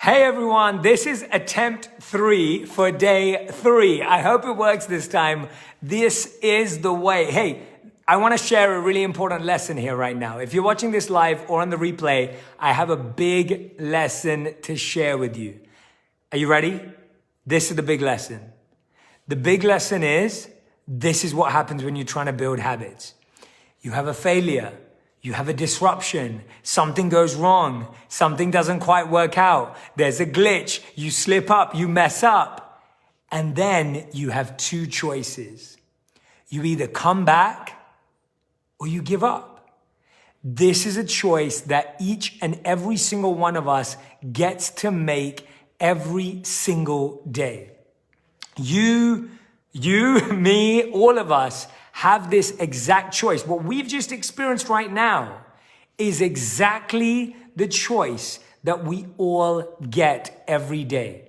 Hey everyone, this is attempt 3 for day 3. I hope it works this time. This is the way. Hey, I want to share a really important lesson here right now. If you're watching this live or on the replay, I have a big lesson to share with you. Are you ready? This is the big lesson. The big lesson is, this is what happens when you're trying to build habits. You have a failure. You have a disruption, something goes wrong, something doesn't quite work out, there's a glitch, you slip up, you mess up. And then you have two choices. You either come back or you give up. This is a choice that each and every single one of us gets to make every single day. You, me, all of us have this exact choice. What we've just experienced right now is exactly the choice that we all get every day.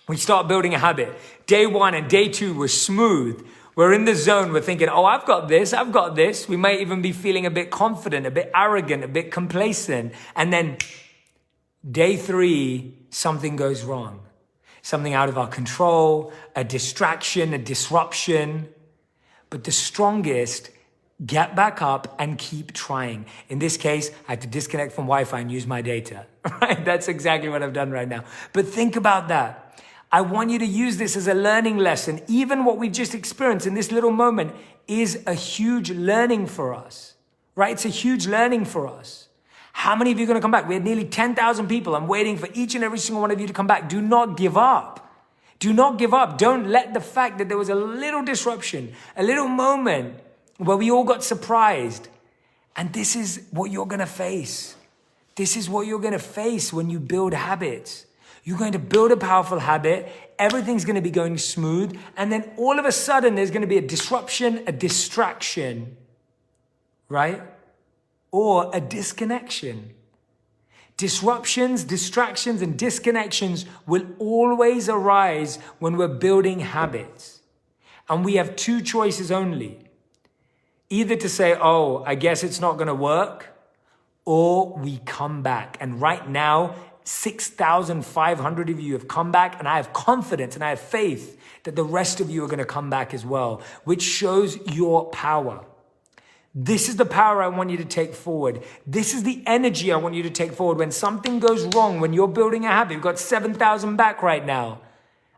We start building a habit. Day 1 and day 2 were smooth. We're in the zone. We're thinking, oh, I've got this. I've got this. We might even be feeling a bit confident, a bit arrogant, a bit complacent. And then day 3, something goes wrong. Something out of our control, a distraction, a disruption. But the strongest get back up and keep trying. In this case, I had to disconnect from Wi-Fi and use my data, right? That's exactly what I've done right now. But think about that. I want you to use this as a learning lesson. Even what we've just experienced in this little moment is a huge learning for us, right? It's a huge learning for us. How many of you are going to come back? We had nearly 10,000 people. I'm waiting for each and every single one of you to come back. Do not give up. Do not give up. Don't let the fact that there was a little disruption, a little moment where we all got surprised. And this is what you're going to face. This is what you're going to face when you build habits. You're going to build a powerful habit. Everything's going to be going smooth. And then all of a sudden, there's going to be a disruption, a distraction, right? Or a disconnection. Disruptions, distractions, and disconnections will always arise when we're building habits. And we have two choices only. Either to say, oh, I guess it's not going to work, or we come back. And right now, 6,500 of you have come back, and I have confidence and I have faith that the rest of you are going to come back as well, which shows your power. This is the power I want you to take forward. This is the energy I want you to take forward. When something goes wrong, when you're building a habit, you've got 7,000 back right now.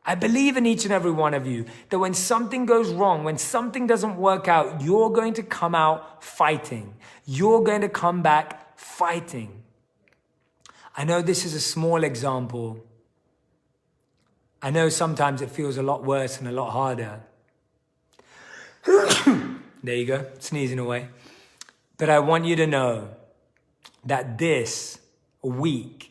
I believe in each and every one of you that when something goes wrong, when something doesn't work out, you're going to come out fighting. You're going to come back fighting. I know this is a small example. I know sometimes it feels a lot worse and a lot harder. There you go, sneezing away. But I want you to know that this week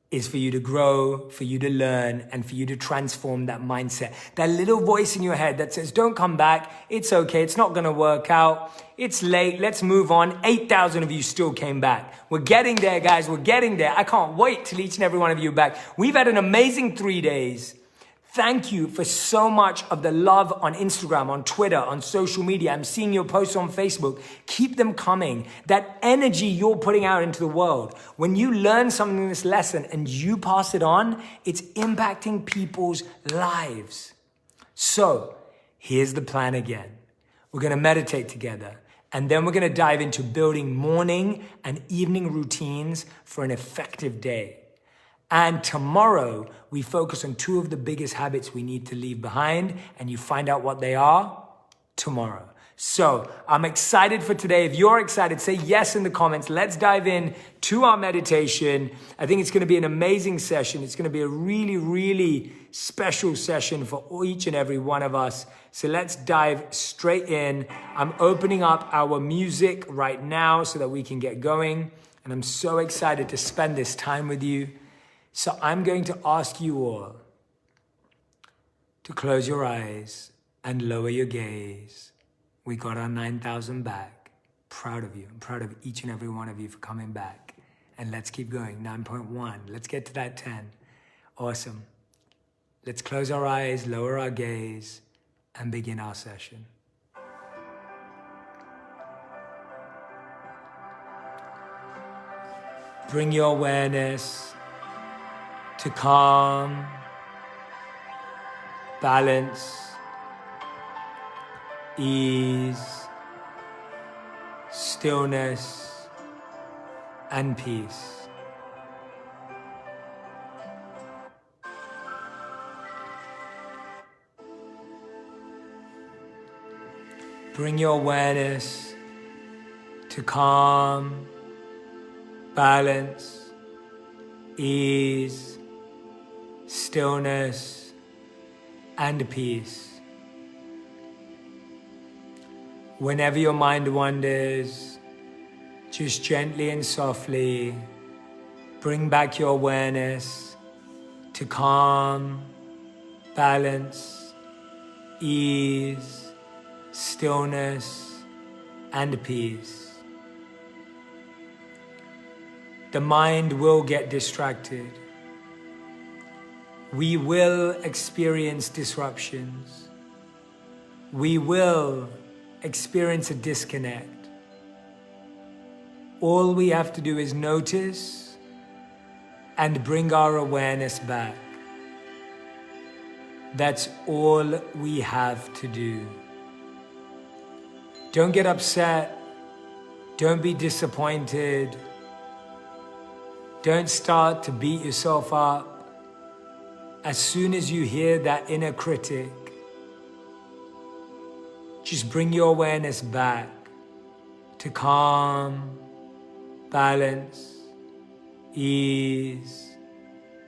is for you to grow, for you to learn, and for you to transform that mindset. That little voice in your head that says, don't come back, it's okay, it's not gonna work out, it's late, let's move on. 8,000 of you still came back. We're getting there, guys, we're getting there. I can't wait till each and every one of you are back. We've had an amazing 3 days. Thank you for so much of the love on Instagram, on Twitter, on social media. I'm seeing your posts on Facebook. Keep them coming. That energy you're putting out into the world. When you learn something in this lesson and you pass it on, it's impacting people's lives. So here's the plan again. We're going to meditate together. And then we're going to dive into building morning and evening routines for an effective day. And tomorrow, we focus on 2 of the biggest habits we need to leave behind, and you find out what they are tomorrow. So I'm excited for today. If you're excited, say yes in the comments. Let's dive in to our meditation. I think it's going to be an amazing session. It's going to be a really, really special session for each and every one of us. So let's dive straight in. I'm opening up our music right now so that we can get going. And I'm so excited to spend this time with you. So I'm going to ask you all to close your eyes and lower your gaze. We got our 9,000 back. Proud of you. I'm proud of each and every one of you for coming back. And let's keep going. 9.1. Let's get to that 10. Awesome. Let's close our eyes, lower our gaze, and begin our session. Bring your awareness to calm, balance, ease, stillness, and peace. Bring your awareness to calm, balance, ease, stillness, and peace. Whenever your mind wanders, just gently and softly bring back your awareness to calm, balance, ease, stillness, and peace. The mind will get distracted. We will experience disruptions. We will experience a disconnect. All we have to do is notice and bring our awareness back. That's all we have to do. Don't get upset. Don't be disappointed. Don't start to beat yourself up. As soon as you hear that inner critic, just bring your awareness back to calm, balance, ease,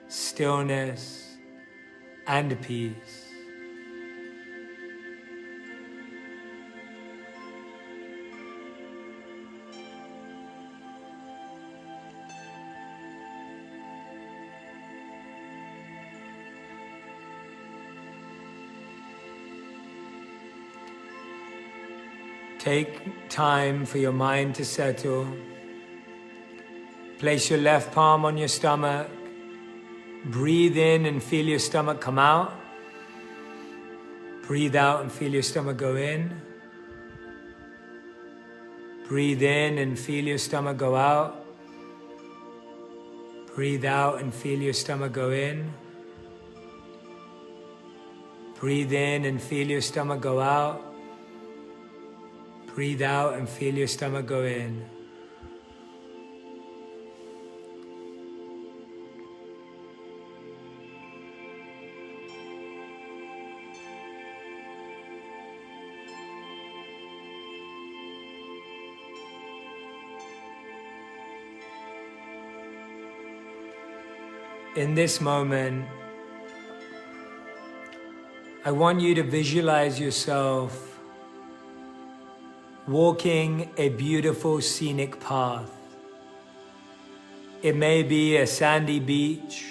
stillness, and peace. Take time for your mind to settle. Place your left palm on your stomach. Breathe in and feel your stomach come out. Breathe out and feel your stomach go in. Breathe in and feel your stomach go out. Breathe out and feel your stomach go in. Breathe in and feel your stomach go out. Breathe out and feel your stomach go in. In this moment, I want you to visualize yourself walking a beautiful scenic path. It may be a sandy beach.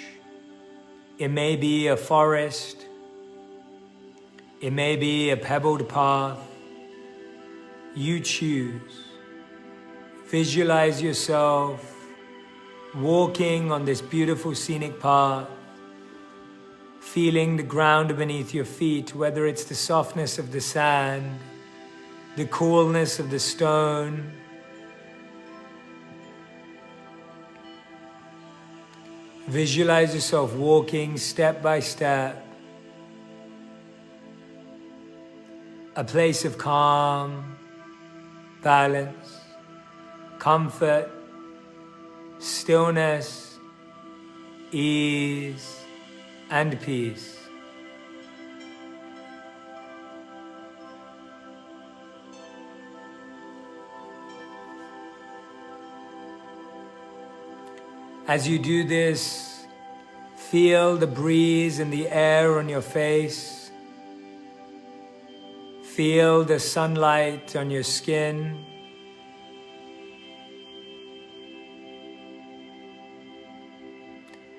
It may be a forest. It may be a pebbled path. You choose. Visualize yourself walking on this beautiful scenic path, feeling the ground beneath your feet, whether it's the softness of the sand, the coolness of the stone. Visualize yourself walking step by step, a place of calm, balance, comfort, stillness, ease, and peace. As you do this, feel the breeze and the air on your face. Feel the sunlight on your skin.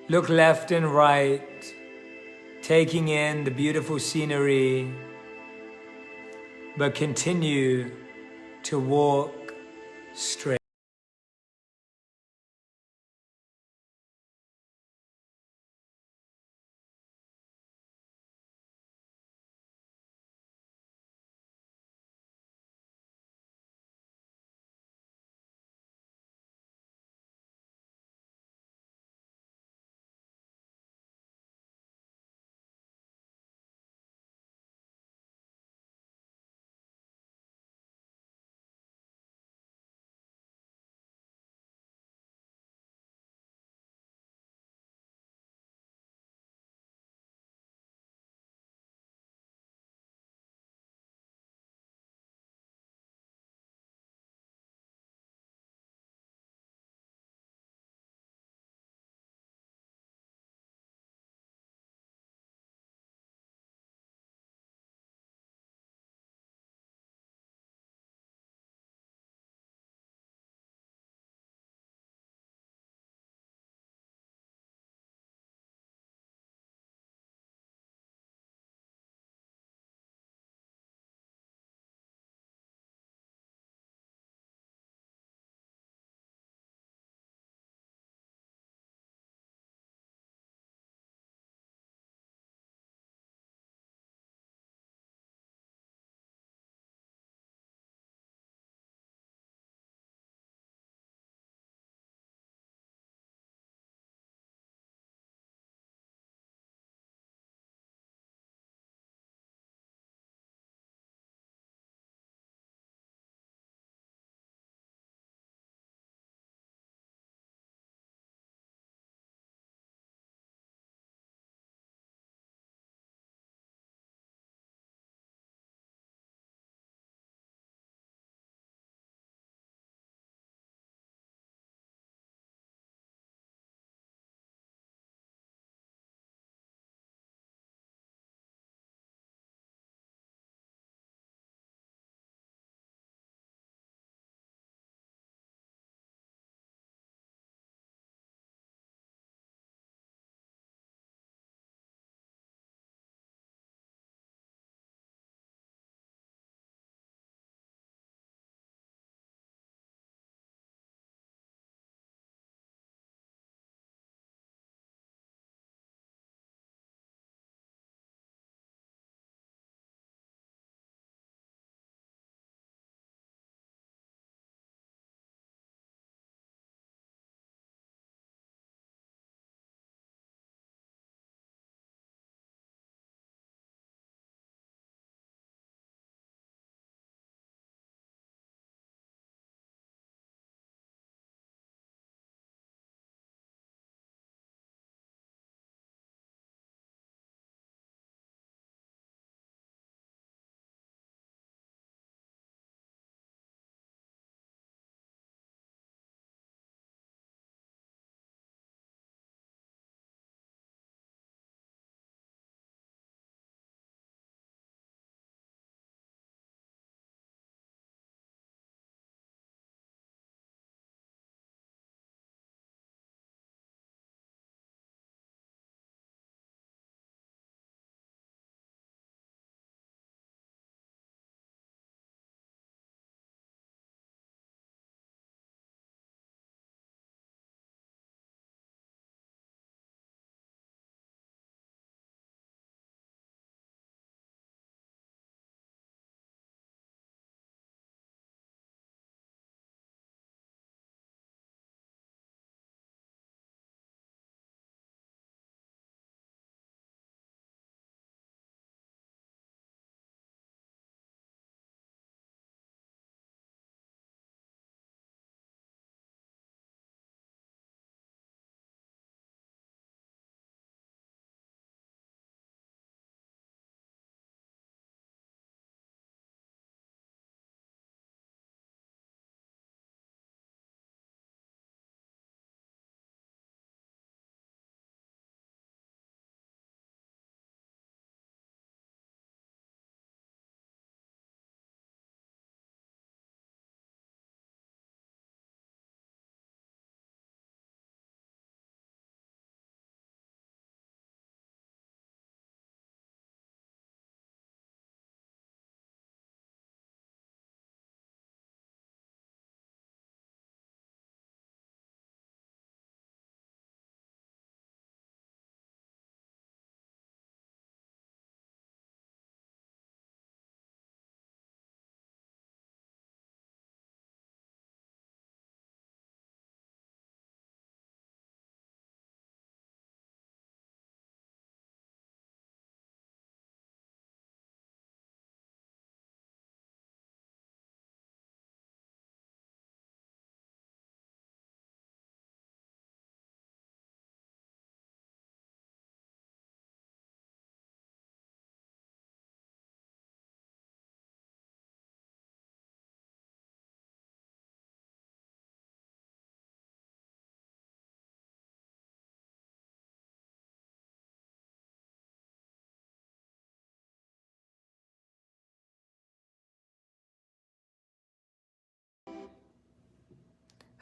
Look left and right, taking in the beautiful scenery, but continue to walk straight.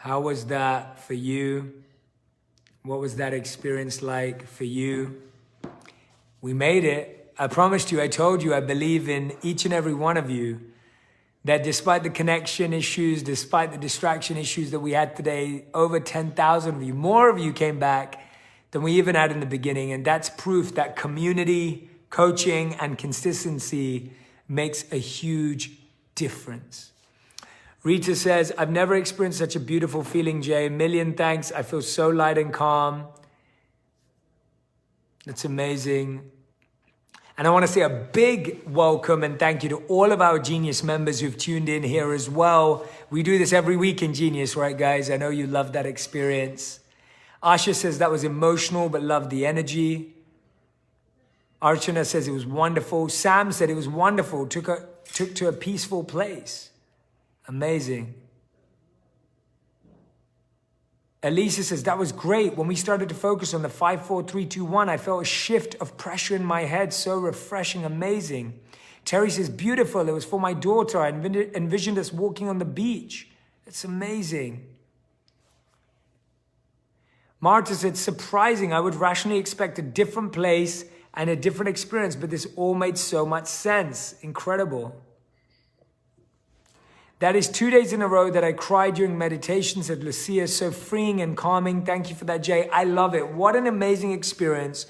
How was that for you? What was that experience like for you? We made it. I promised you, I told you, I believe in each and every one of you, that despite the connection issues, despite the distraction issues that we had today, over 10,000 of you, more of you came back than we even had in the beginning. And that's proof that community, coaching, and consistency makes a huge difference. Rita says, I've never experienced such a beautiful feeling, Jay. A million thanks. I feel so light and calm. That's amazing. And I want to say a big welcome and thank you to all of our Genius members who've tuned in here as well. We do this every week in Genius, right, guys? I know you love that experience. Asha says that was emotional, but loved the energy. Archana says it was wonderful. Sam said it was wonderful. Took to a peaceful place. Amazing. Elisa says, that was great. When we started to focus on the 5, 4, 3, 2, 1, I felt a shift of pressure in my head. So refreshing, amazing. Terry says, beautiful. It was for my daughter. I envisioned us walking on the beach. It's amazing. Marta said, surprising. I would rationally expect a different place and a different experience, but this all made so much sense. Incredible. That is 2 days in a row that I cried during meditation, said Lucia. So freeing and calming. Thank you for that, Jay. I love it. What an amazing experience.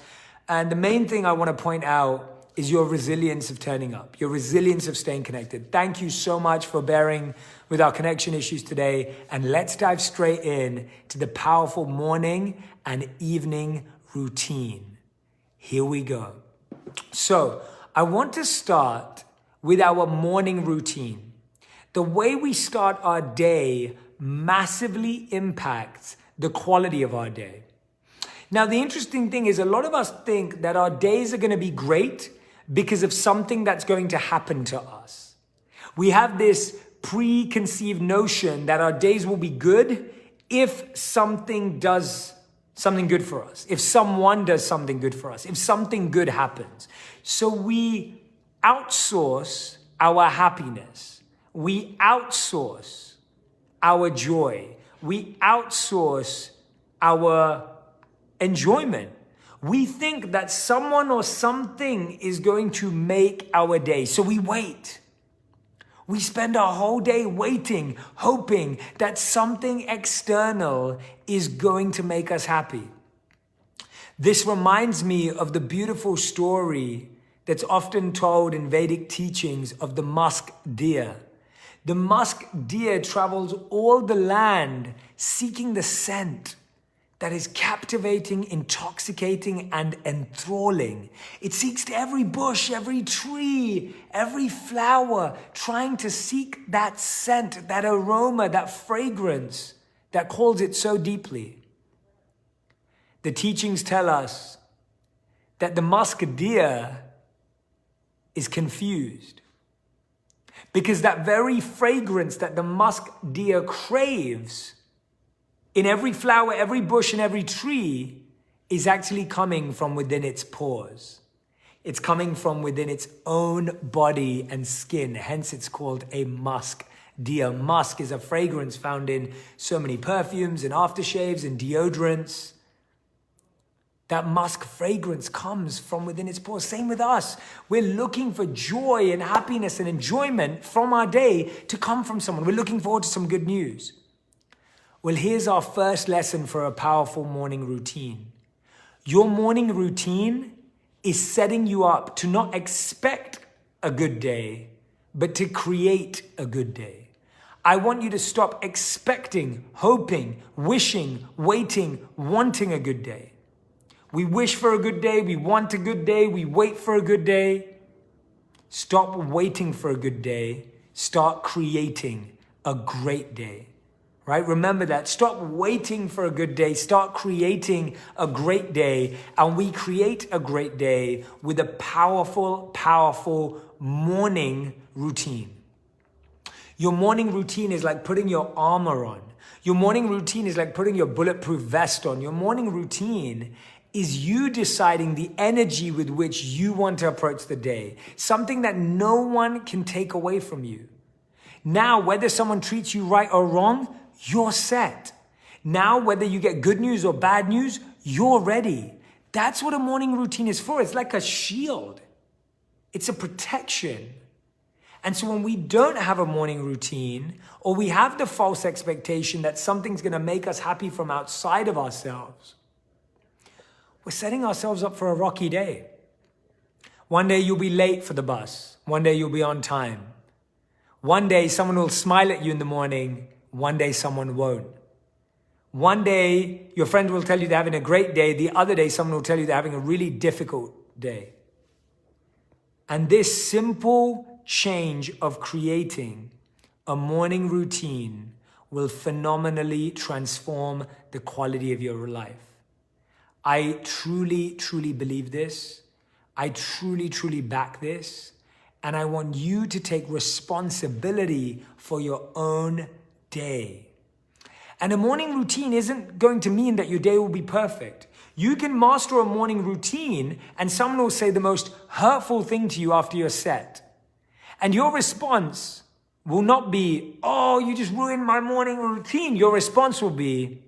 And the main thing I want to point out is your resilience of turning up, your resilience of staying connected. Thank you so much for bearing with our connection issues today. And let's dive straight in to the powerful morning and evening routine. Here we go. So I want to start with our morning routine. The way we start our day massively impacts the quality of our day. Now, the interesting thing is a lot of us think that our days are going to be great because of something that's going to happen to us. We have this preconceived notion that our days will be good if something does something good for us, if someone does something good for us, if something good happens. So we outsource our happiness. We outsource our joy. We outsource our enjoyment. We think that someone or something is going to make our day. So we wait. We spend our whole day waiting, hoping that something external is going to make us happy. This reminds me of the beautiful story that's often told in Vedic teachings of the musk deer. The musk deer travels all the land seeking the scent that is captivating, intoxicating, and enthralling. It seeks to every bush, every tree, every flower, trying to seek that scent, that aroma, that fragrance that calls it so deeply. The teachings tell us that the musk deer is confused. Because that very fragrance that the musk deer craves in every flower, every bush, and every tree is actually coming from within its pores. It's coming from within its own body and skin. Hence, it's called a musk deer. Musk is a fragrance found in so many perfumes and aftershaves and deodorants. That musk fragrance comes from within its pores. Same with us. We're looking for joy and happiness and enjoyment from our day to come from someone. We're looking forward to some good news. Well, here's our first lesson for a powerful morning routine. Your morning routine is setting you up to not expect a good day, but to create a good day. I want you to stop expecting, hoping, wishing, waiting, wanting a good day. We wish for a good day, we want a good day, we wait for a good day. Stop waiting for a good day. Start creating a great day, right? Remember that. Stop waiting for a good day. Start creating a great day. And we create a great day with a powerful, powerful morning routine. Your morning routine is like putting your armor on. Your morning routine is like putting your bulletproof vest on. Your morning routine is you deciding the energy with which you want to approach the day. Something that no one can take away from you. Now, whether someone treats you right or wrong, you're set. Now, whether you get good news or bad news, you're ready. That's what a morning routine is for. It's like a shield. It's a protection. And so when we don't have a morning routine, or we have the false expectation that something's going to make us happy from outside of ourselves, we're setting ourselves up for a rocky day. One day you'll be late for the bus. One day you'll be on time. One day someone will smile at you in the morning. One day someone won't. One day your friend will tell you they're having a great day. The other day someone will tell you they're having a really difficult day. And this simple change of creating a morning routine will phenomenally transform the quality of your life. I truly, truly believe this. I truly, truly back this. And I want you to take responsibility for your own day. And a morning routine isn't going to mean that your day will be perfect. You can master a morning routine and someone will say the most hurtful thing to you after you're set. And your response will not be, oh, you just ruined my morning routine. Your response will be,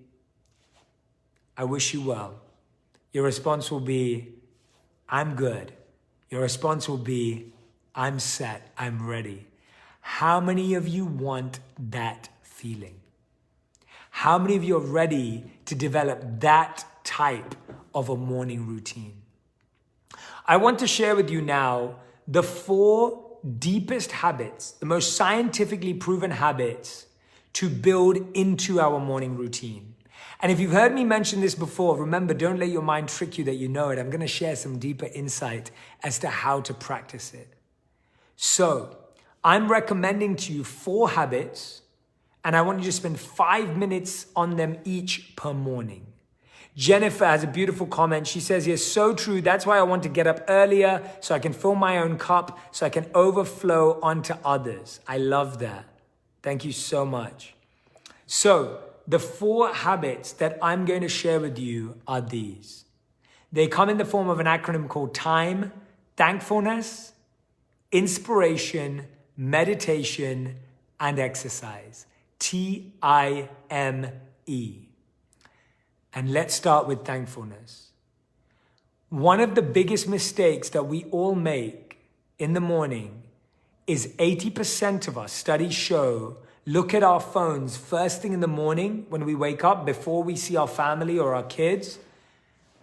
I wish you well. Your response will be, I'm good. Your response will be, I'm set. I'm ready. How many of you want that feeling? How many of you are ready to develop that type of a morning routine? I want to share with you now the 4 deepest habits, the most scientifically proven habits to build into our morning routine. And if you've heard me mention this before, remember, don't let your mind trick you that you know it. I'm going to share some deeper insight as to how to practice it. So I'm recommending to you 4 habits, and I want you to spend 5 minutes on them each per morning. Jennifer has a beautiful comment. She says, yes, so true. That's why I want to get up earlier so I can fill my own cup, so I can overflow onto others. I love that. Thank you so much. So the 4 habits that I'm going to share with you are these. They come in the form of an acronym called time, thankfulness, inspiration, meditation, and exercise. TIME. And let's start with thankfulness. One of the biggest mistakes that we all make in the morning is 80% of us, studies show, look at our phones first thing in the morning when we wake up, before we see our family or our kids,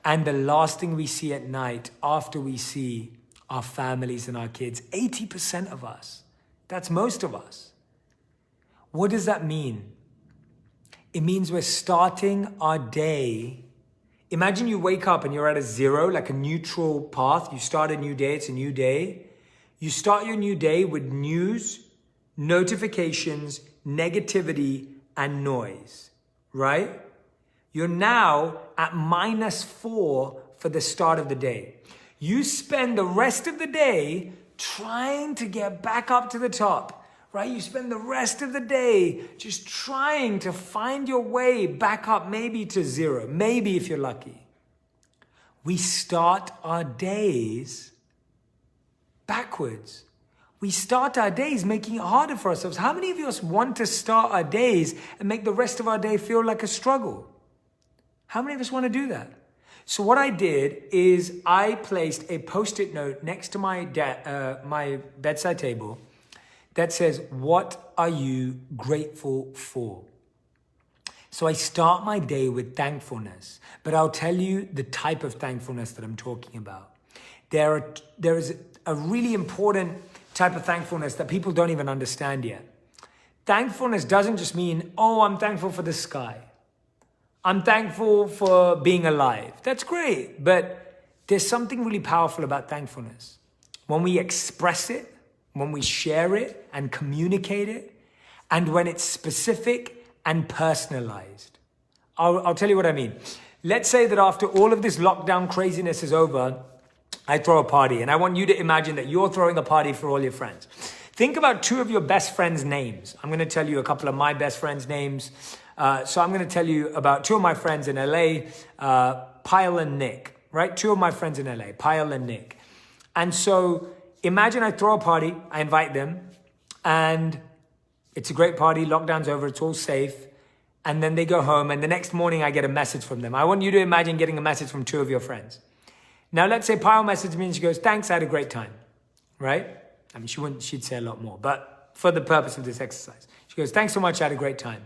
and the last thing we see at night after we see our families and our kids. 80% of us. That's most of us. What does that mean? It means we're starting our day. Imagine you wake up and you're at a 0, like a neutral path. You start a new day, it's a new day. You start your new day with news, notifications, negativity, and noise, right? You're now at -4 for the start of the day. You spend the rest of the day trying to get back up to the top, right? You spend the rest of the day just trying to find your way back up, maybe to 0, maybe if you're lucky. We start our days backwards. We start our days making it harder for ourselves. How many of us want to start our days and make the rest of our day feel like a struggle? How many of us want to do that? So what I did is I placed a Post-it note next to my bedside table that says, what are you grateful for? So I start my day with thankfulness, but I'll tell you the type of thankfulness that I'm talking about. There is a really important type of thankfulness that people don't even understand yet. Thankfulness doesn't just mean, oh, I'm thankful for the sky. I'm thankful for being alive. That's great, but there's something really powerful about thankfulness. When we express it, when we share it and communicate it, and when it's specific and personalized. I'll tell you what I mean. Let's say that after all of this lockdown craziness is over, I throw a party, and I want you to imagine that you're throwing a party for all your friends. Think about 2 of your best friends' names. I'm going to tell you a couple of my best friends' names. So I'm going to tell you about 2 of my friends in LA, Pyle and Nick, right? 2 of my friends in LA, Pyle and Nick. And so imagine I throw a party, I invite them, and it's a great party, lockdown's over, it's all safe. and then they go home, and the next morning I get a message from them. I want you to imagine getting a message from 2 of your friends. Now, let's say Payal messaged me and she goes, thanks, I had a great time, right? I mean, she'd say a lot more, but for the purpose of this exercise. She goes, thanks so much, I had a great time.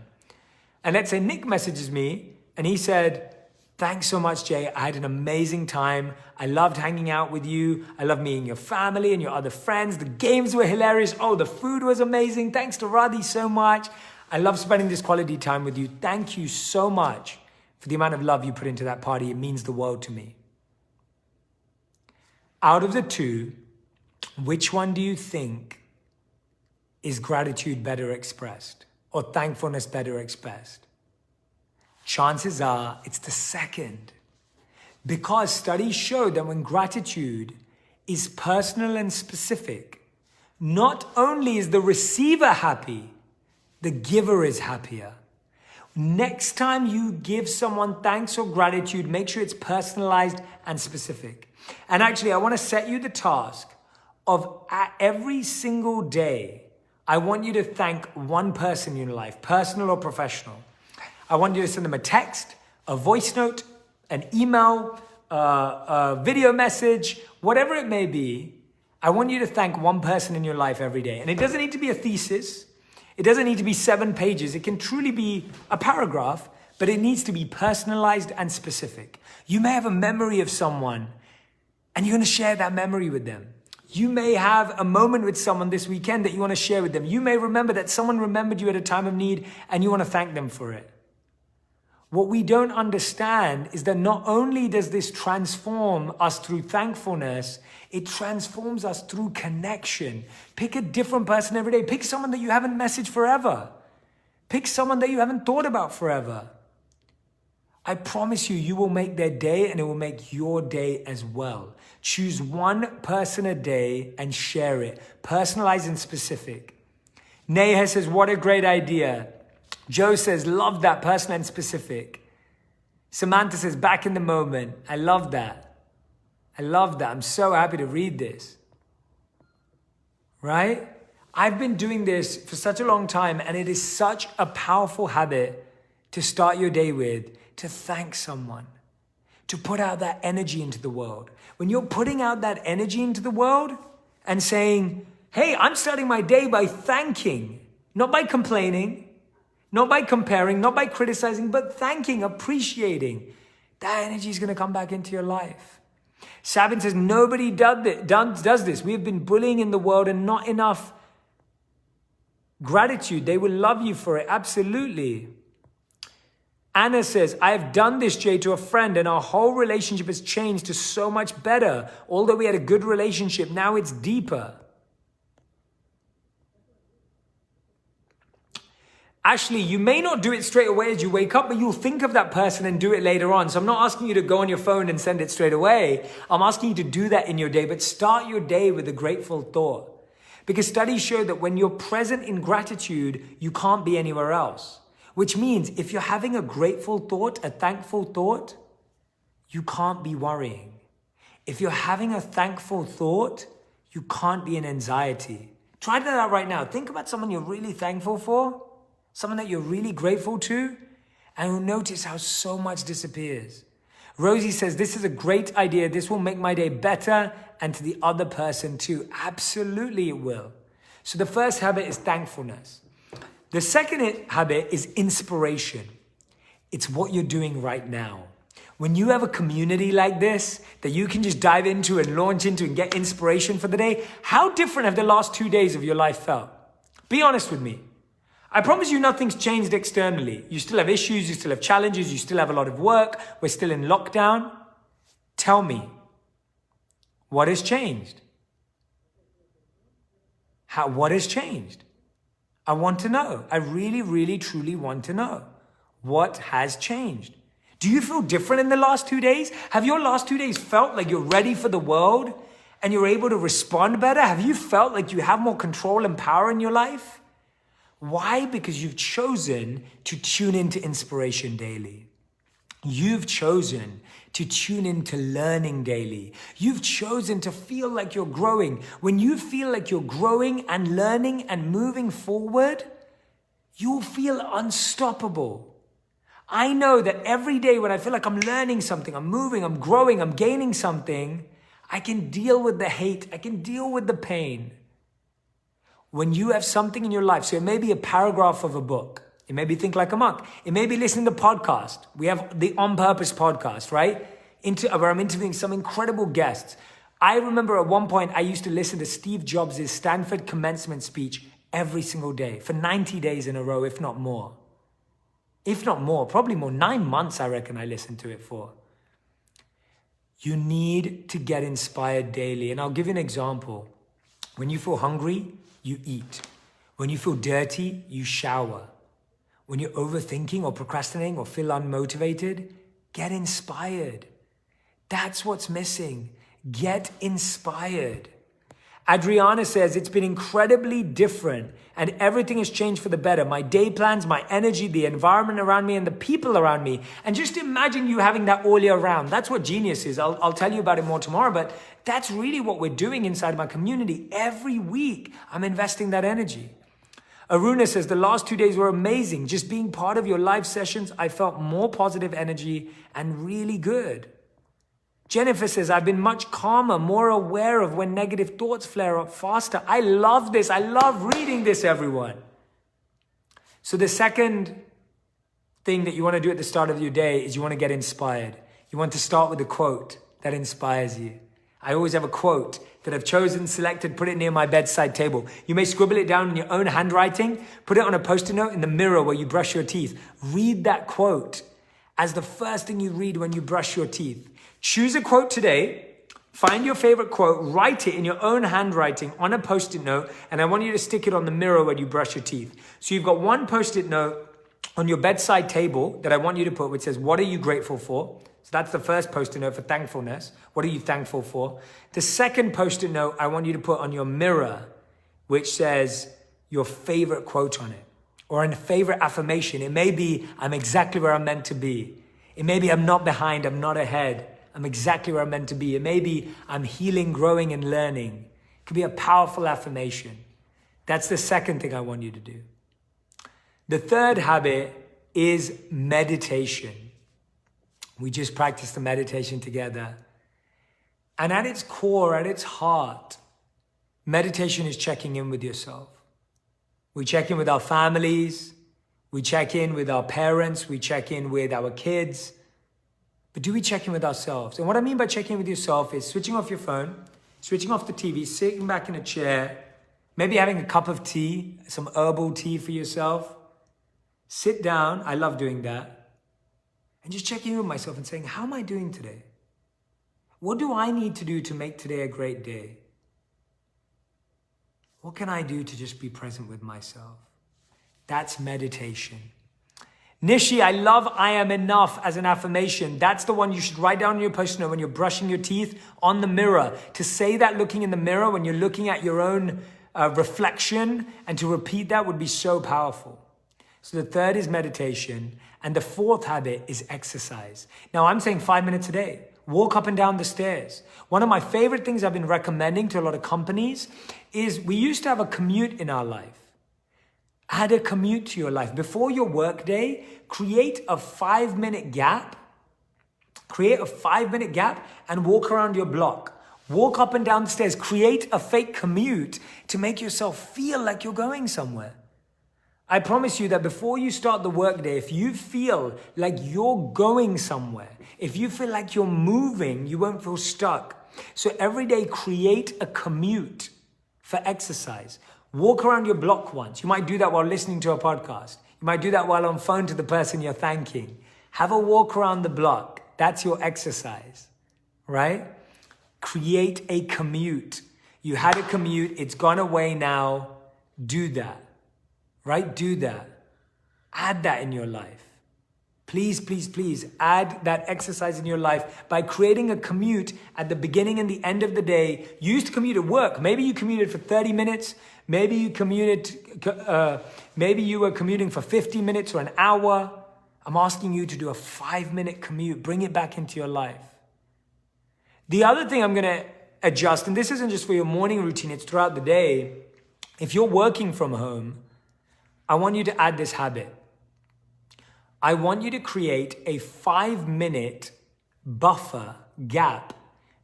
And let's say Nick messages me and he said, thanks so much, Jay. I had an amazing time. I loved hanging out with you. I love meeting your family and your other friends. The games were hilarious. Oh, the food was amazing. Thanks to Radhi so much. I love spending this quality time with you. Thank you so much for the amount of love you put into that party. It means the world to me. Out of the two, which one do you think is gratitude better expressed or thankfulness better expressed? Chances are it's the second. Because studies show that when gratitude is personal and specific, not only is the receiver happy, the giver is happier. Next time you give someone thanks or gratitude, make sure it's personalized and specific. And actually, I want to set you the task of every single day, I want you to thank one person in your life, personal or professional. I want you to send them a text, a voice note, an email, a video message, whatever it may be. I want you to thank one person in your life every day. And it doesn't need to be a thesis. It doesn't need to be 7 pages. It can truly be a paragraph, but it needs to be personalized and specific. You may have a memory of someone and you're going to share that memory with them. You may have a moment with someone this weekend that you want to share with them. You may remember that someone remembered you at a time of need and you want to thank them for it. What we don't understand is that not only does this transform us through thankfulness, it transforms us through connection. Pick a different person every day. Pick someone that you haven't messaged forever. Pick someone that you haven't thought about forever. I promise you, you will make their day and it will make your day as well. Choose one person a day and share it. Personalized and specific. Neha says, what a great idea. Joe says, love that, personal and specific. Samantha says, back in the moment. I love that. I love that. I'm so happy to read this. Right? I've been doing this for such a long time, and it is such a powerful habit to start your day with, to thank someone, to put out that energy into the world. When you're putting out that energy into the world and saying, hey, I'm starting my day by thanking, not by complaining, not by comparing, not by criticizing, but thanking, appreciating. That energy is going to come back into your life. Sabin says, nobody does this. We have been bullying in the world and not enough gratitude. They will love you for it. Absolutely. Anna says, I have done this, Jay, to a friend, and our whole relationship has changed to so much better. Although we had a good relationship, now it's deeper. Ashley, you may not do it straight away as you wake up, but you'll think of that person and do it later on. So I'm not asking you to go on your phone and send it straight away. I'm asking you to do that in your day, but start your day with a grateful thought. Because studies show that when you're present in gratitude, you can't be anywhere else. Which means if you're having a grateful thought, a thankful thought, you can't be worrying. If you're having a thankful thought, you can't be in anxiety. Try that out right now. Think about someone you're really thankful for. Someone that you're really grateful to, and you'll notice how so much disappears. Rosie says, this is a great idea. This will make my day better, and to the other person too. Absolutely it will. So the first habit is thankfulness. The second habit is inspiration. It's what you're doing right now. When you have a community like this that you can just dive into and launch into and get inspiration for the day, how different have the last 2 days of your life felt? Be honest with me. I promise you nothing's changed externally. You still have issues, you still have challenges, you still have a lot of work, we're still in lockdown. Tell me, what has changed? What has changed? I want to know. I really, really, truly want to know. What has changed? Do you feel different in the last 2 days? Have your last 2 days felt like you're ready for the world and you're able to respond better? Have you felt like you have more control and power in your life? Why? Because you've chosen to tune into inspiration daily. You've chosen to tune into learning daily. You've chosen to feel like you're growing. When you feel like you're growing and learning and moving forward, you'll feel unstoppable. I know that every day when I feel like I'm learning something, I'm moving, I'm growing, I'm gaining something, I can deal with the hate, I can deal with the pain. When you have something in your life, so it may be a paragraph of a book, it may be Think Like a Monk, it may be listening to podcast. We have the On Purpose podcast, right? Where I'm interviewing some incredible guests. I remember at one point, I used to listen to Steve Jobs' Stanford commencement speech every single day for 90 days in a row, if not more. If not more, probably more, 9 months I reckon I listened to it for. You need to get inspired daily. And I'll give you an example. When you feel hungry, you eat. When you feel dirty, you shower. When you're overthinking or procrastinating or feel unmotivated, get inspired. That's what's missing. Get inspired. Adriana says, it's been incredibly different and everything has changed for the better. My day plans, my energy, the environment around me and the people around me. And just imagine you having that all year round. That's what genius is. I'll tell you about it more tomorrow, but that's really what we're doing inside my community. Every week, I'm investing that energy. Aruna says, the last 2 days were amazing. Just being part of your live sessions, I felt more positive energy and really good. Jennifer says, I've been much calmer, more aware of when negative thoughts flare up faster. I love this. I love reading this, everyone. So the second thing that you want to do at the start of your day is you want to get inspired. You want to start with a quote that inspires you. I always have a quote that I've chosen, selected, put it near my bedside table. You may scribble it down in your own handwriting, put it on a post-it note in the mirror where you brush your teeth. Read that quote as the first thing you read when you brush your teeth. Choose a quote today, find your favorite quote, write it in your own handwriting on a post-it note, and I want you to stick it on the mirror when you brush your teeth. So you've got one post-it note on your bedside table that I want you to put, which says, what are you grateful for? So that's the first post-it note for thankfulness. What are you thankful for? The second post-it note I want you to put on your mirror, which says your favorite quote on it, or a favorite affirmation. It may be, I'm exactly where I'm meant to be. It may be, I'm not behind, I'm not ahead. I'm exactly where I'm meant to be. It may be, I'm healing, growing, and learning. It could be a powerful affirmation. That's the second thing I want you to do. The third habit is meditation. We just practiced the meditation together. And at its core, at its heart, meditation is checking in with yourself. We check in with our families. We check in with our parents. We check in with our kids. But do we check in with ourselves? And what I mean by checking in with yourself is switching off your phone, switching off the TV, sitting back in a chair, maybe having a cup of tea, some herbal tea for yourself. Sit down, I love doing that. And just checking in with myself and saying, how am I doing today? What do I need to do to make today a great day? What can I do to just be present with myself? That's meditation. Nishi, I love I am enough as an affirmation. That's the one you should write down on your post-it note when you're brushing your teeth on the mirror. To say that looking in the mirror when you're looking at your own reflection, and to repeat that would be so powerful. So the third is meditation. And the fourth habit is exercise. Now I'm saying 5 minutes a day. Walk up and down the stairs. One of my favorite things I've been recommending to a lot of companies is we used to have a commute in our life. Add a commute to your life. Before your work day, create a 5-minute gap. Create a 5-minute gap and walk around your block. Walk up and down the stairs. Create a fake commute to make yourself feel like you're going somewhere. I promise you that before you start the workday, if you feel like you're going somewhere, if you feel like you're moving, you won't feel stuck. So every day, create a commute for exercise. Walk around your block once. You might do that while listening to a podcast. You might do that while on phone to the person you're thanking. Have a walk around the block. That's your exercise, right? Create a commute. You had a commute. It's gone away now. Do that, right? Do that. Add that in your life. Please, please, please add that exercise in your life by creating a commute at the beginning and the end of the day. You used to commute at work. Maybe you commuted for 30 minutes. Maybe you were commuting for 50 minutes or an hour. I'm asking you to do a 5-minute commute. Bring it back into your life. The other thing I'm going to adjust, and this isn't just for your morning routine, it's throughout the day. If you're working from home, I want you to add this habit. I want you to create a 5-minute buffer gap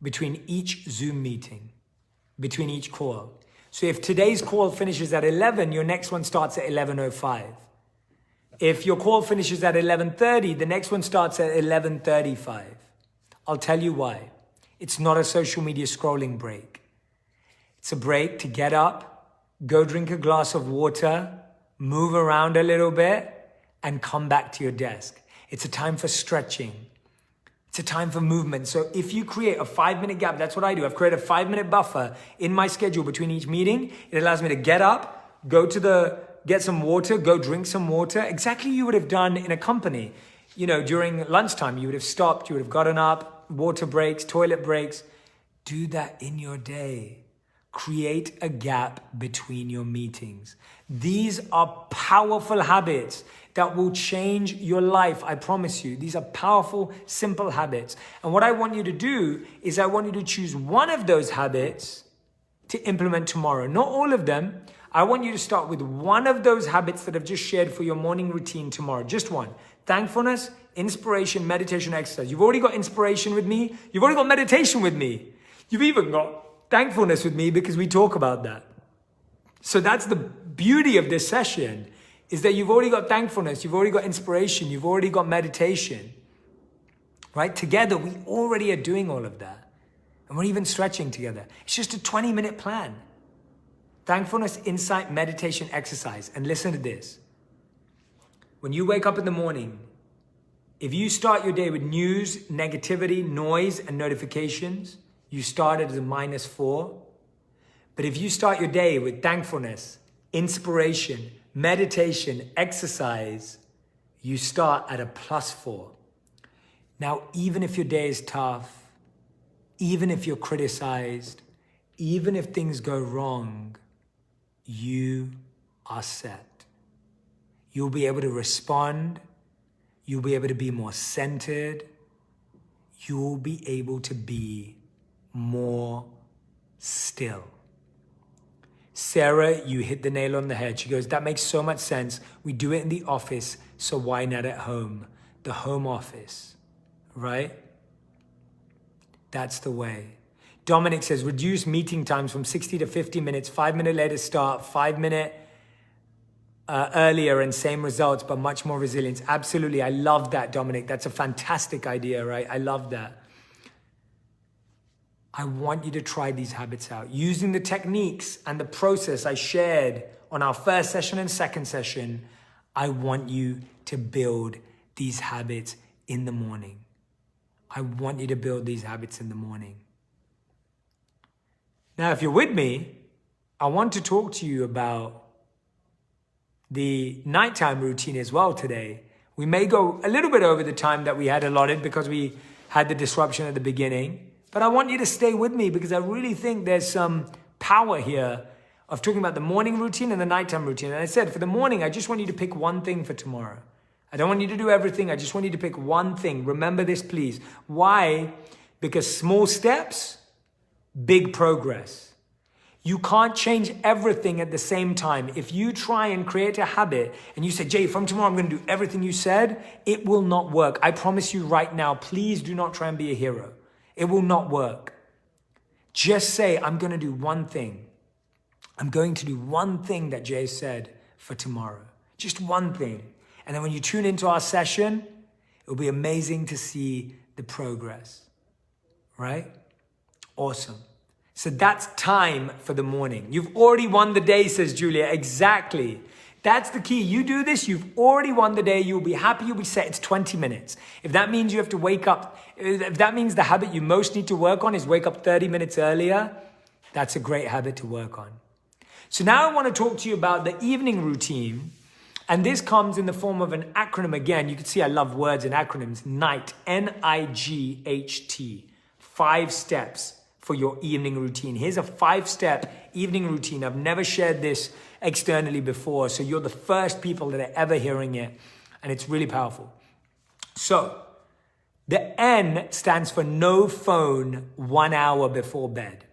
between each Zoom meeting, between each call. So if today's call finishes at 11, your next one starts at 11:05. If your call finishes at 11:30, the next one starts at 11:35. I'll tell you why. It's not a social media scrolling break. It's a break to get up, go drink a glass of water, move around a little bit, and come back to your desk. It's a time for stretching. It's a time for movement. So if you create a 5-minute gap, that's what I do. I've created a 5-minute buffer in my schedule between each meeting. It allows me to get up, get some water, go drink some water. Exactly you would have done in a company. During lunchtime, you would have stopped, you would have gotten up, water breaks, toilet breaks. Do that in your day. Create a gap between your meetings. These are powerful habits that will change your life, I promise you. These are powerful, simple habits. And what I want you to do is I want you to choose one of those habits to implement tomorrow. Not all of them. I want you to start with one of those habits that I've just shared for your morning routine tomorrow. Just one. Thankfulness, inspiration, meditation, exercise. You've already got inspiration with me. You've already got meditation with me. You've even got thankfulness with me because we talk about that. So that's the beauty of this session, is that you've already got thankfulness, you've already got inspiration, you've already got meditation, right? Together, we already are doing all of that. And we're even stretching together. It's just a 20-minute plan. Thankfulness, insight, meditation, exercise. And listen to this. When you wake up in the morning, if you start your day with news, negativity, noise, and notifications, you start at a -4. But if you start your day with thankfulness, inspiration, meditation, exercise, you start at a +4. Now, even if your day is tough, even if you're criticized, even if things go wrong, you are set. You'll be able to respond. You'll be able to be more centered. You'll be able to be more still. Sarah, you hit the nail on the head. She goes, that makes so much sense. We do it in the office, so why not at home? The home office, right? That's the way. Dominic says, reduce meeting times from 60 to 50 minutes, 5-minute later start, 5-minute earlier and same results, but much more resilience. Absolutely, I love that, Dominic. That's a fantastic idea, right? I love that. I want you to try these habits out. Using the techniques and the process I shared on our first session and second session, I want you to build these habits in the morning. I want you to build these habits in the morning. Now, if you're with me, I want to talk to you about the nighttime routine as well today. We may go a little bit over the time that we had allotted because we had the disruption at the beginning. But I want you to stay with me because I really think there's some power here of talking about the morning routine and the nighttime routine. And I said, for the morning, I just want you to pick one thing for tomorrow. I don't want you to do everything. I just want you to pick one thing. Remember this, please. Why? Because small steps, big progress. You can't change everything at the same time. If you try and create a habit and you say, Jay, from tomorrow, I'm going to do everything you said, it will not work. I promise you right now, please do not try and be a hero. It will not work. Just say, I'm going to do one thing. I'm going to do one thing that Jay said for tomorrow. Just one thing. And then when you tune into our session, it will be amazing to see the progress. Right? Awesome. So that's time for the morning. You've already won the day, says Julia. Exactly. That's the key. You do this, you've already won the day. You'll be happy, you'll be set. It's 20 minutes. If that means you have to wake up, if that means the habit you most need to work on is wake up 30 minutes earlier, that's a great habit to work on. So now I want to talk to you about the evening routine. And this comes in the form of an acronym again. You can see I love words and acronyms. NIGHT, N-I-G-H-T. 5 steps for your evening routine. Here's a 5-step evening routine. I've never shared this externally before, so you're the first people that are ever hearing it, and it's really powerful. So, the N stands for no phone 1 hour before bed.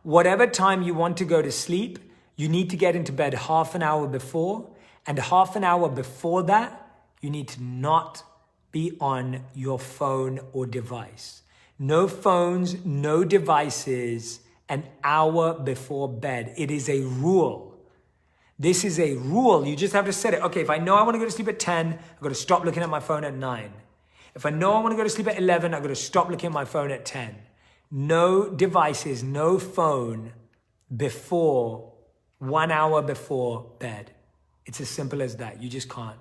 Whatever time you want to go to sleep, you need to get into bed half an hour before, and half an hour before that, you need to not be on your phone or device. No phones, no devices, an hour before bed. It is a rule. This is a rule. You just have to set it. Okay, if I know I want to go to sleep at 10, I've got to stop looking at my phone at 9. If I know I want to go to sleep at 11, I've got to stop looking at my phone at 10. No devices, no phone before 1 hour before bed. It's as simple as that. You just can't.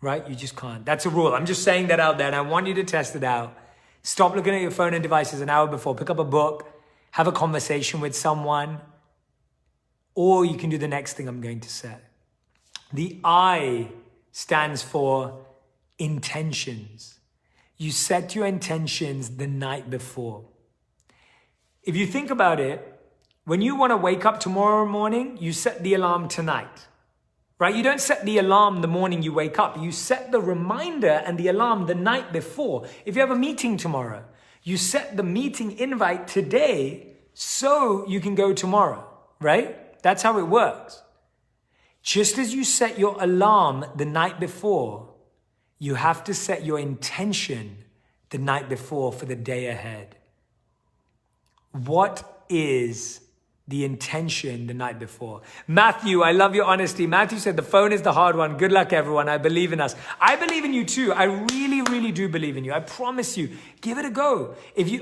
Right? You just can't. That's a rule. I'm just saying that out there and I want you to test it out. Stop looking at your phone and devices an hour before. Pick up a book, have a conversation with someone, or you can do the next thing I'm going to say. The I stands for intentions. You set your intentions the night before. If you think about it, when you want to wake up tomorrow morning, you set the alarm tonight. Right? You don't set the alarm the morning you wake up. You set the reminder and the alarm the night before. If you have a meeting tomorrow, you set the meeting invite today so you can go tomorrow, right? That's how it works. Just as you set your alarm the night before, you have to set your intention the night before for the day ahead. What is the intention the night before? Matthew, I love your honesty. Matthew said the phone is the hard one. Good luck, everyone. I believe in us. I believe in you too. I really, really do believe in you. I promise you. Give it a go.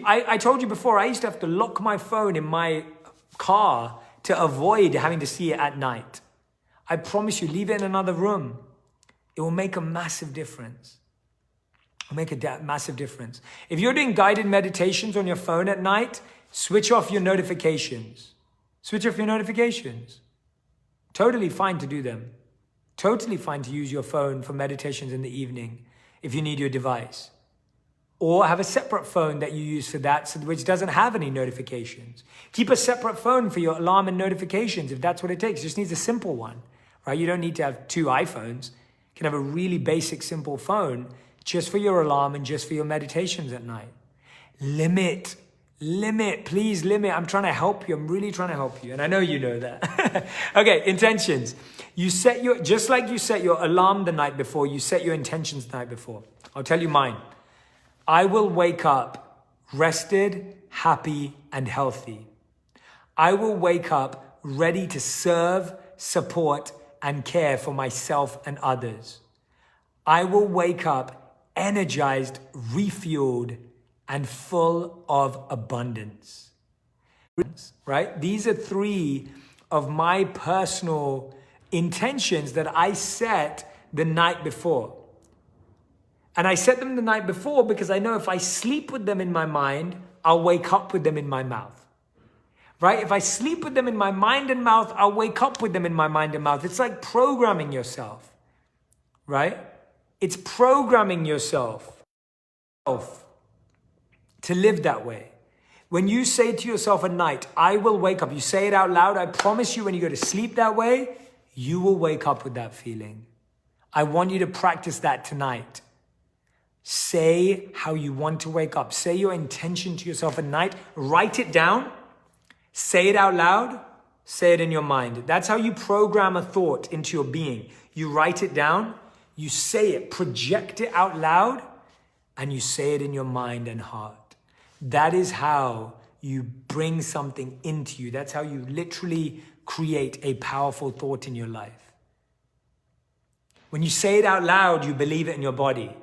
I told you before, I used to have to lock my phone in my car to avoid having to see it at night. I promise you, leave it in another room. It will make a massive difference. It'll make a massive difference. If you're doing guided meditations on your phone at night, switch off your notifications. Switch off your notifications. Totally fine to do them. Totally fine to use your phone for meditations in the evening if you need your device. Or have a separate phone that you use for that, which doesn't have any notifications. Keep a separate phone for your alarm and notifications if that's what it takes. It just needs a simple one, right? You don't need to have 2 iPhones. You can have a really basic, simple phone just for your alarm and just for your meditations at night. Limit, please limit. I'm trying to help you. I'm really trying to help you. And I know you know that. Okay, intentions. Just like you set your alarm the night before, you set your intentions the night before. I'll tell you mine. I will wake up rested, happy, and healthy. I will wake up ready to serve, support, and care for myself and others. I will wake up energized, refueled, and full of abundance. Right? These are 3 of my personal intentions that I set the night before. And I set them the night before because I know if I sleep with them in my mind, I'll wake up with them in my mouth. Right? If I sleep with them in my mind and mouth, I'll wake up with them in my mind and mouth. It's like programming yourself. Right? It's programming yourself to live that way. When you say to yourself at night, I will wake up, you say it out loud, I promise you when you go to sleep that way, you will wake up with that feeling. I want you to practice that tonight. Say how you want to wake up. Say your intention to yourself at night. Write it down. Say it out loud. Say it in your mind. That's how you program a thought into your being. You write it down. You say it. Project it out loud. And you say it in your mind and heart. That is how you bring something into you. That's how you literally create a powerful thought in your life. When you say it out loud, you believe it in your body.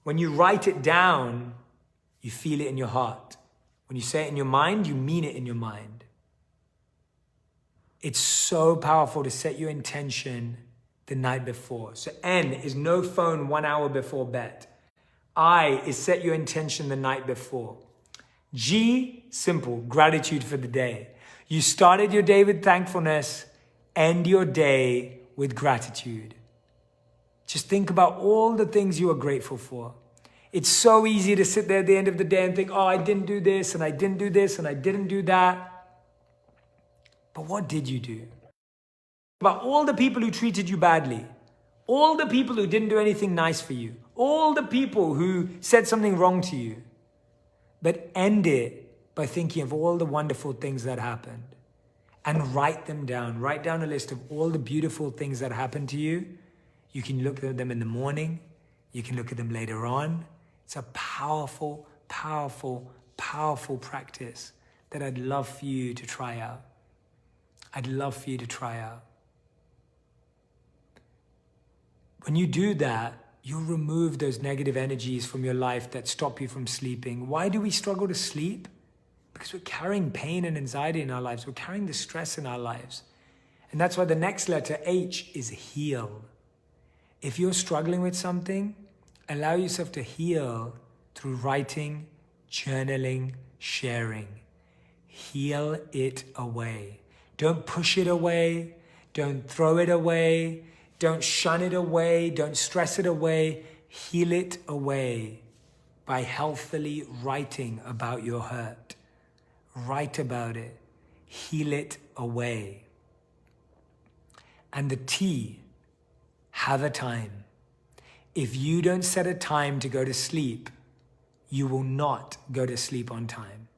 When you write it down, you feel it in your heart. When you say it in your mind, you mean it in your mind. It's so powerful to set your intention the night before. So N is no phone 1 hour before bed. I is set your intention the night before. G, simple, gratitude for the day. You started your day with thankfulness, end your day with gratitude. Just think about all the things you are grateful for. It's so easy to sit there at the end of the day and think, oh, I didn't do this, and I didn't do this, and I didn't do that. But what did you do? About all the people who treated you badly, all the people who didn't do anything nice for you, all the people who said something wrong to you. But end it by thinking of all the wonderful things that happened and write them down. Write down a list of all the beautiful things that happened to you. You can look at them in the morning. You can look at them later on. It's a powerful, powerful, powerful practice that I'd love for you to try out. I'd love for you to try out. When you do that, you'll remove those negative energies from your life that stop you from sleeping. Why do we struggle to sleep? Because we're carrying pain and anxiety in our lives. We're carrying the stress in our lives. And that's why the next letter, H, is heal. If you're struggling with something, allow yourself to heal through writing, journaling, sharing. Heal it away. Don't push it away. Don't throw it away. Don't shun it away. Don't stress it away. Heal it away by healthily writing about your hurt. Write about it. Heal it away. And the T, have a time. If you don't set a time to go to sleep, you will not go to sleep on time.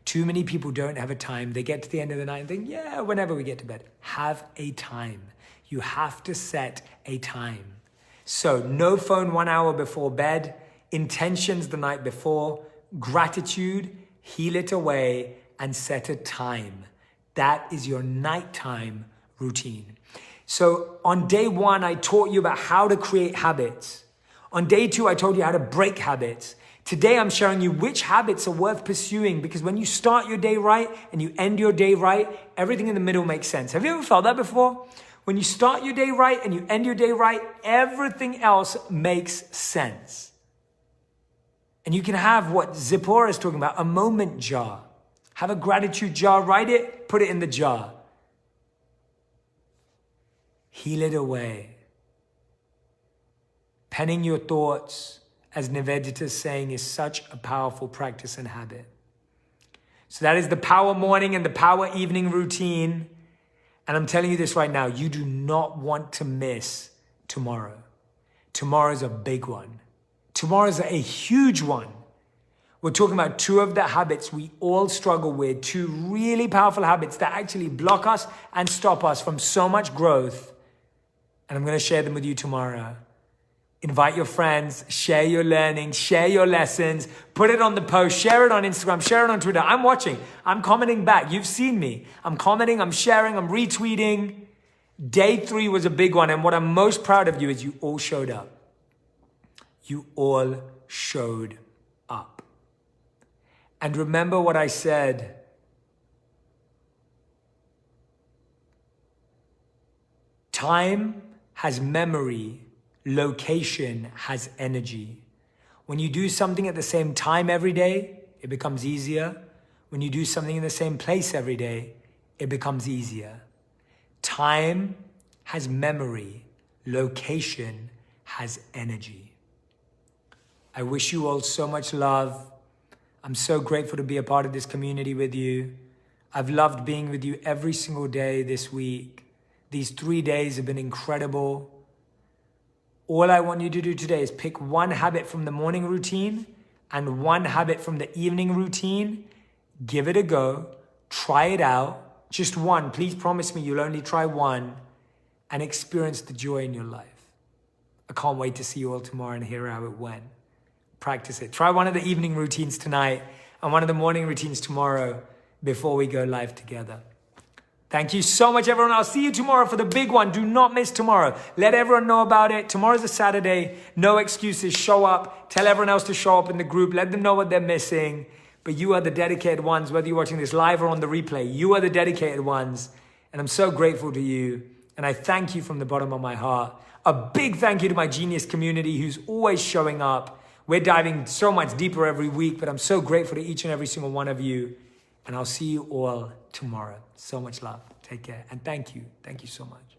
Too many people don't have a time. They get to the end of the night and think, yeah, whenever we get to bed. Have a time. You have to set a time. So no phone 1 hour before bed, intentions the night before, gratitude, heal it away, and set a time. That is your nighttime routine. So on day 1, I taught you about how to create habits. On day 2, I told you how to break habits. Today, I'm showing you which habits are worth pursuing, because when you start your day right and you end your day right, everything in the middle makes sense. Have you ever felt that before? When you start your day right and you end your day right, everything else makes sense. And you can have what Zipporah is talking about, a moment jar. Have a gratitude jar, write it, put it in the jar. Heal it away. Penning your thoughts, as Nivedita is saying, is such a powerful practice and habit. So that is the power morning and the power evening routine. And I'm telling you this right now, you do not want to miss tomorrow. Tomorrow's a big one. Tomorrow's a huge one. We're talking about 2 of the habits we all struggle with, 2 really powerful habits that actually block us and stop us from so much growth. And I'm going to share them with you tomorrow. Invite your friends, share your learning, share your lessons, put it on the post, share it on Instagram, share it on Twitter. I'm watching, I'm commenting back. You've seen me. I'm commenting, I'm sharing, I'm retweeting. Day 3 was a big one. And what I'm most proud of you is you all showed up. You all showed up. And remember what I said. Time has memory. Location has energy. When you do something at the same time every day, it becomes easier. When you do something in the same place every day, it becomes easier. Time has memory. Location has energy. I wish you all so much love. I'm so grateful to be a part of this community with you. I've loved being with you every single day this week. These 3 days have been incredible. All I want you to do today is pick 1 habit from the morning routine and 1 habit from the evening routine. Give it a go. Try it out. Just 1. Please promise me you'll only try 1 and experience the joy in your life. I can't wait to see you all tomorrow and hear how it went. Practice it. Try one of the evening routines tonight and one of the morning routines tomorrow before we go live together. Thank you so much, everyone. I'll see you tomorrow for the big one. Do not miss tomorrow. Let everyone know about it. Tomorrow's a Saturday. No excuses. Show up. Tell everyone else to show up in the group. Let them know what they're missing. But you are the dedicated ones, whether you're watching this live or on the replay. You are the dedicated ones. And I'm so grateful to you. And I thank you from the bottom of my heart. A big thank you to my genius community who's always showing up. We're diving so much deeper every week, but I'm so grateful to each and every single one of you. And I'll see you all tomorrow. So much love. Take care. And thank you. Thank you so much.